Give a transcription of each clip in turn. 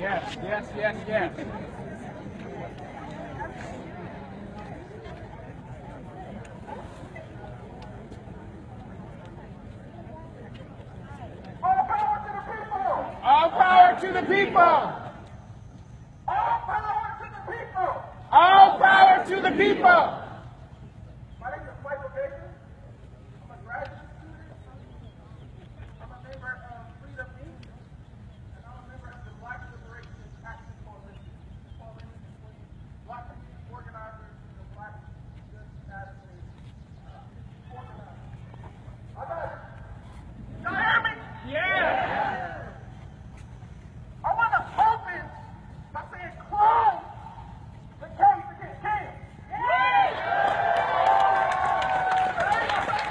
Yes, yes, yes, yes. All power to the people! All power to the people! All power to the people! All power to the people! My name is Michael Baker. I'm a graduate student. I'm a member of Freedom Inc. And I'm a member of the Black Liberation Action Coalition. The coalition between Black community organizers and the Black UW-Madison organizers. I got it. Y'all hear me? Yeah! I want to open by saying close the case against King.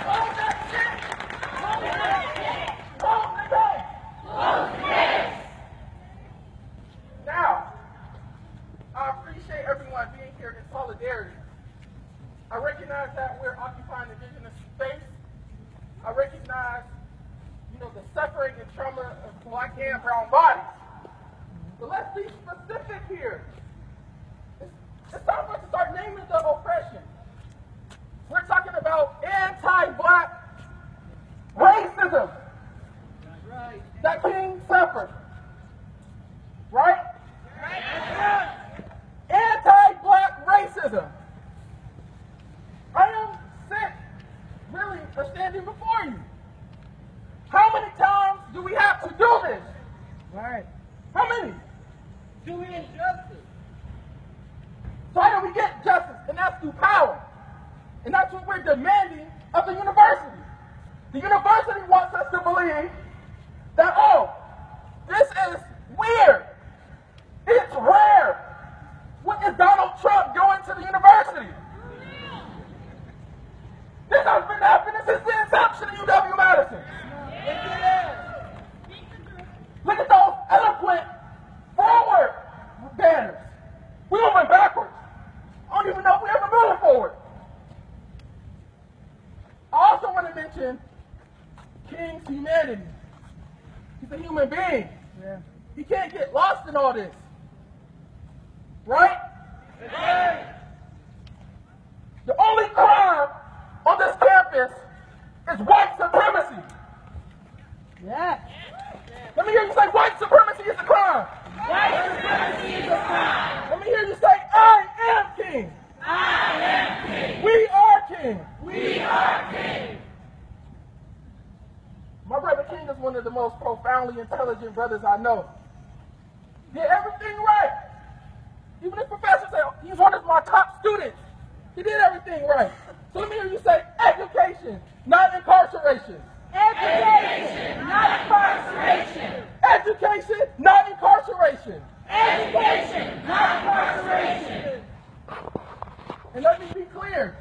Close that shit. Close the case. Close the case. Now, I appreciate everyone being here in solidarity. I recognize that we're occupying indigenous space. I recognize, the suffering and trauma of black and brown bodies. But let's be specific here. It's time for us to start naming the oppression. We're talking about anti-black racism. That's right. That King suffered. Right? Right. Anti-black racism. I am sick, really, of standing before you. How many times do we have to do this? Right. How many? Doing injustice. So how do we get justice? And that's through power. And that's what we're demanding of the university. The university wants us to believe that, oh, this is weird. It's rare. What is Donald Trump going to the university? This has been happening since the inception of UW-Madison. Look at those eloquent forward banners. We moving backwards. I don't even know if we ever moving forward. I also want to mention King's humanity. He's a human being. Yeah. He can't get lost in all this. Right? Right. The only crime on this campus is white supremacy. Yeah. Let me hear you say white supremacy is a crime. White supremacy is a crime. Let me hear you say I am king. I am king. We are king. We are king. My brother King is one of the most profoundly intelligent brothers I know. He did everything right. Even if professors say he's one of my top students, he did everything right. So let me hear you say education, not incarceration. Education, not incarceration. Education, not incarceration. Education, not incarceration. And let me be clear.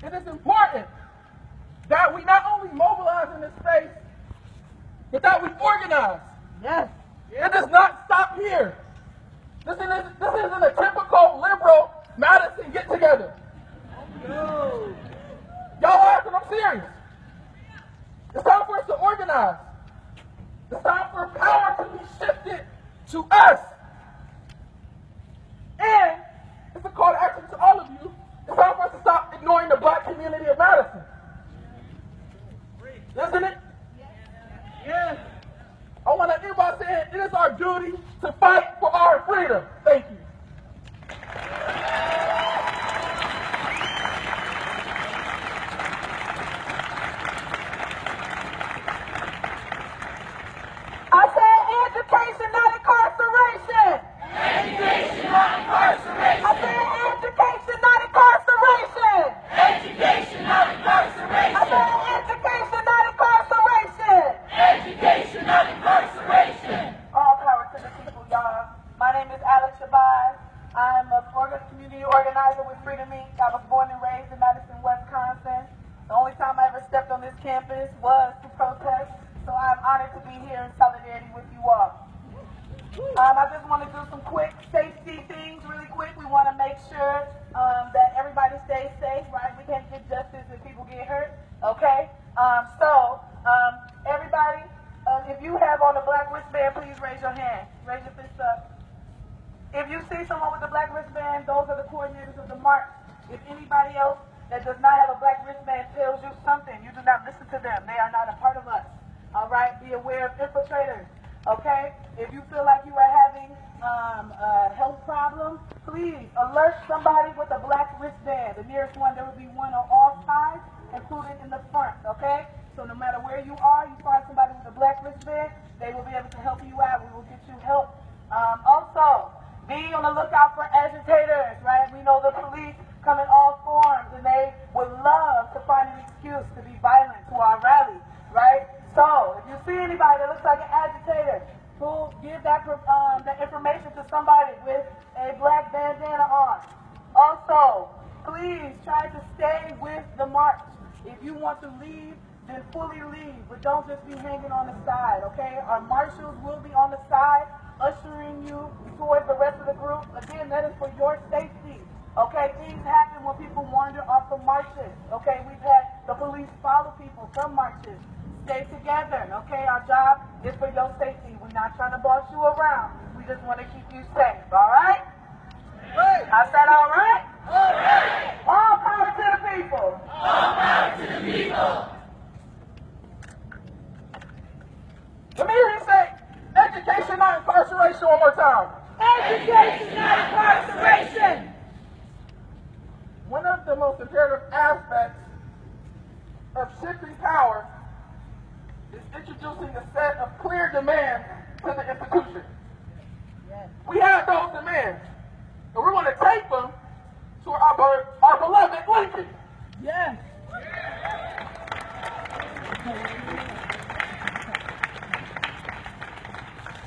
It is important that we not only mobilize in this space, but that we organize. Yes. It does not stop here. This isn't a typical liberal Madison get-together. No. Y'all laughing, I'm serious. It's time for us to organize. It's time for power to be shifted to us. And it's a call to action to all of you. It's time for us to stop ignoring the black community of Madison. Isn't it? Yes. I want to end by saying it is our duty to fight for our freedom. Thank you. I said education, not incarceration. Education, not incarceration. I said education, not incarceration. Education, not I incarceration. said education, not incarceration. Education, not incarceration. All power to the people, y'all. My name is Alex Shabazz. I'm a community organizer with Freedom Inc. I was born and raised in Madison, Wisconsin. The only time I ever stepped on this campus was to protest, so I'm honored to be here in solidarity with you all. I just want to do some quick safety things really quick. We want to make sure that everybody stays safe, right? We can't get justice if people get hurt, okay? Everybody, if you have on a black black wristband, please raise your hand. Raise your fist up. If you see someone with a black wristband, those are the coordinators of the march. If anybody else that does not have a black wristband tells you something, you do not listen to them. They are not a part of us. All right? Be aware of infiltrators. Okay? If you feel like you are having a health problem, please alert somebody with a black wristband. The nearest one, there will be one on all sides, including in the front. Okay? So no matter where you are, you find somebody with a black wristband, they will be able to help you out. We will get you help. Also, be on the lookout for agitators, right? We know the police come in all forms, and they would love to find an excuse to be violent to our rally, right? So, if you see anybody that looks like an agitator, who give that information to somebody with a black bandana on. Also, please try to stay with the march. If you want to leave, then fully leave, but don't just be hanging on the side, okay? Our marshals will be on the side, ushering you towards the rest of the group. Again, that is for your safety, okay? Things happen when people wander off the marches, okay? We've had the police follow people from marches. Stay together, okay? Our job is for your safety. We're not trying to boss you around. We just want to keep you safe, all right? I said all right? All right. All power to the people. All power to the people. Let me hear you say, education, not incarceration, one more time. Education, not incarceration. One of the most imperative aspects of shifting power is introducing a set of clear demands to the institution. Yes. We have those demands, and we want to take them to our beloved Lincoln. Yes.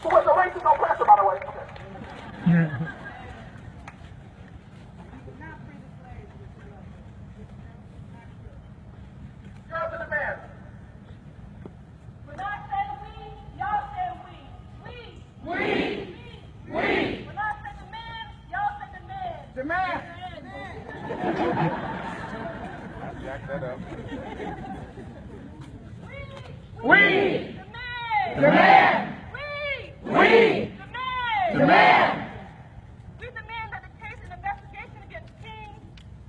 So was the racist no pressure, by the way? Okay. Here are the demands. When I say we, y'all say we. We. When I say demand, y'all say demand. Demand. Jack that up. We. Demand. Demand. We. We. Demand. Demand. We demand that the case and investigation against King,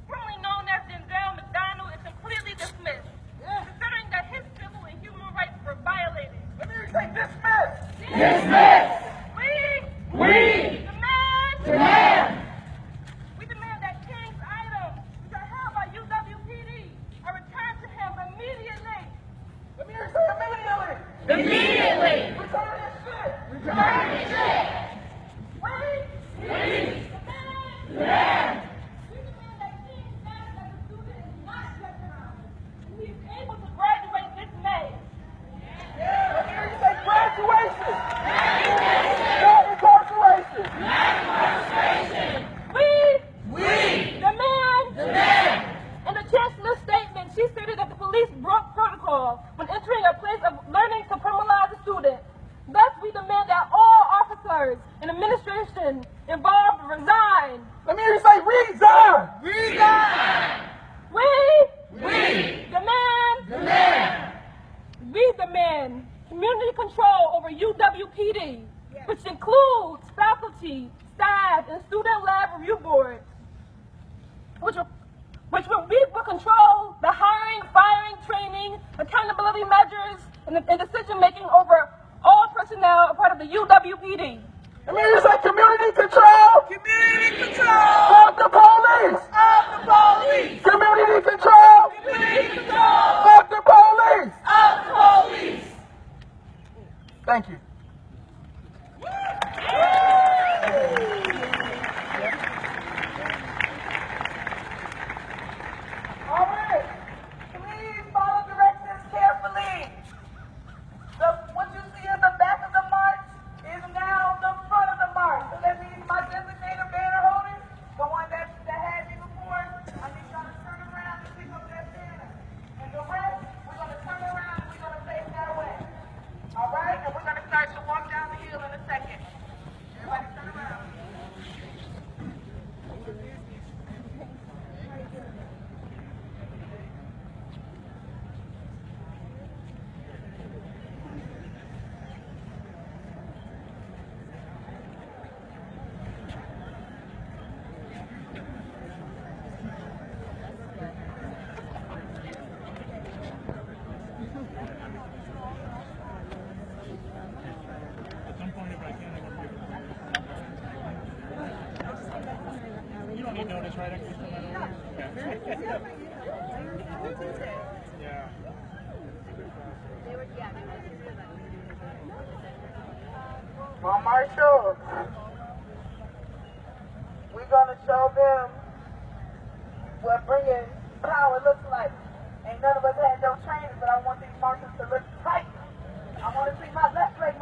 formerly known as Denzel McDonald, is completely dismissed, considering that his civil and human rights were violated. Let me say dismiss. Dismiss. We demand. Demand. We demand that King's items, which are held by UW-PD, are returned to him immediately. Let me hear you say immediately. Immediately. Return this shit. Return the shit. We We. demand. Demand. We demand that King's status as a student is not recognized. He is able to graduate this May. Let me hear you say graduation. Not incarceration. Incarceration. We Demand. In the chancellor's statement, she stated that the police broke protocol when entering a place of learning to criminalize a student. Thus, we demand that all officers and administration involved resign. Let me hear you say resign. We demand. Demand. We demand community control over UW-PD, which includes faculty, staff, and student lab review boards, which will control the hiring, firing, training, accountability measures, and decision-making over all personnel a part of the UW-PD. Let me hear you say community control. Of the police. Community control. Of the police. Thank you. All right, please follow directions carefully. What you see in the back of the march is now the front of the march. So that means my designated banner holders, the one that had me before, I need y'all to turn around and pick up that banner. And the rest, we're going to turn around and we're going to face that way. All right? And we're going to start On marshals, we're gonna show them what bringing power looks like. Ain't none of us had no training, but I want these marshals to look tight. I want to see my left leg